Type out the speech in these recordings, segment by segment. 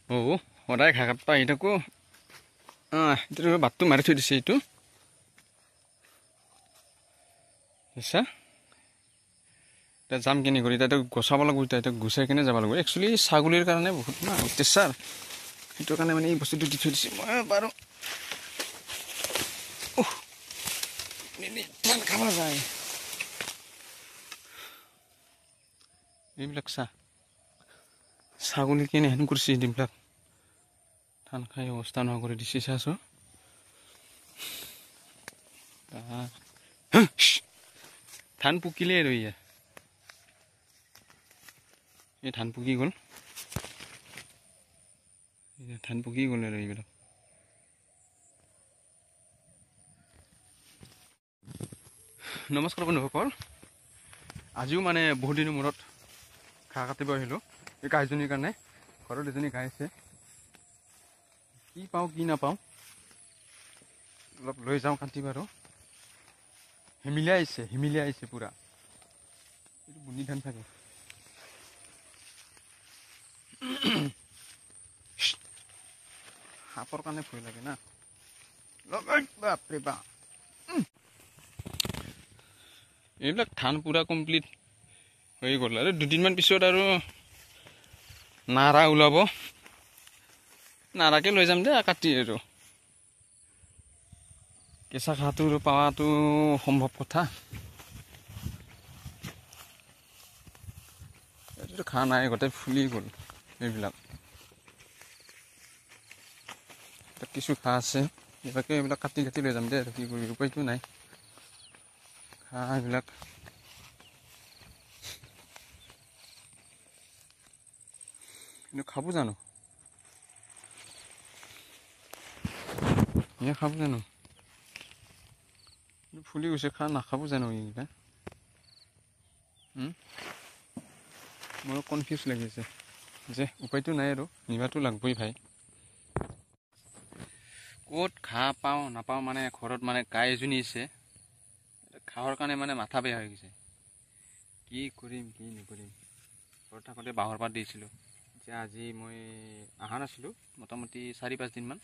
সদায় ঘাঁহ কাটবা আহি থাকোঁ এইটো বাটটো মাৰি থৈ দিছে এইটো আচ্ছা এতিয়া যাম কেনে কৰি এতিয়া গচাব লাগিব এতিয়া গুচাই কিনে যাব লাগিব একচুৱেলি ছাগলীৰ কাৰণে বহুত না অত্যাচাৰ সেইটো কাৰণে মানে এই বস্তুটো দি থৈ দিছে মই বাৰু ধান খাব যায় এইবিলাক ছাগলী কেনে হেন কৰিছে এইবিলাক ধান খাই অৱস্থা নোহোৱা কৰি দিছে চাচোন ধান পকিলে আৰু এই ধান পকি গ'ল আৰু এইবিলাক নমস্কাৰ বন্ধুসকল আজিও মানে বহুত দিনৰ মূৰত ঘাঁহ কাটিব আহিলোঁ এই গাইজনীৰ কাৰণে ঘৰত এজনী গাই আছে কি পাওঁ কি নাপাওঁ অলপ লৈ যাওঁ কাটিব আৰু হিমিলিয়াই আহিছে পুৰা এইটো বুনি ধান থাকে সাপৰ কাৰণে ভয় লাগে না বাপৰে বাপ এইবিলাক ধান পুৰা কমপ্লিট হৈ গ'ল আৰু দুদিনমান পিছত আৰু নাৰা ওলাব নাৰাকে লৈ যাম দে কাটি আৰু কেঁচা ঘাঁহটো পাৱাটো সম্ভৱ কথা এইটোতো ঘাঁহ নাই গোটেই ফুলি গ'ল এইবিলাক কিছু ঘাঁহ আছে এইবিলাক কাটি লৈ যাম দে আৰু কি কৰিবি উপায়টো নাই ঘাঁহ এইবিলাক কিন্তু খাব জানো ফুলি গৈছে নাখাব জানো এইকেইটা মোৰ কনফিউজ লাগিছে যে উপায়টো নাই আৰু নিবাতো লাগবই ভাই ক'ত ঘাঁহ পাওঁ নাপাওঁ মানে ঘৰত মানে গাই এজনী আছে ঘাঁহৰ কাৰণে মানে মাথা বেয়া হৈ গৈছে কি কৰিম কি নকৰিম ঘৰত থাকোঁতে বাঁহৰ পাত দিছিলোঁ এতিয়া আজি মই অহা নাছিলোঁ মোটামুটি 4-5 দিনমান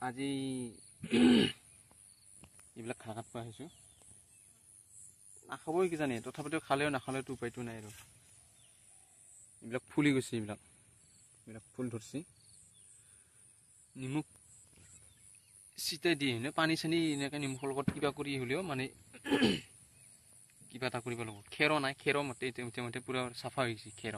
আজি এইবিলাক ঘাঁহ কাটিব আহিছোঁ নাখাবই কিজানি তথাপিতো নাখালেওতো উপায়টো নাই আৰু এইবিলাক ফুলি গৈছে এইবিলাক ফুল ধৰিছে নিমখ চিটাই দি পানী চানী এনেকৈ নিমখৰ লগত কিবা কৰি হ'লেও মানে কিবা এটা কৰিব লাগিব খেৰ নাই খেৰ মতে পুৰা চাফা হৈ গৈছে খেৰ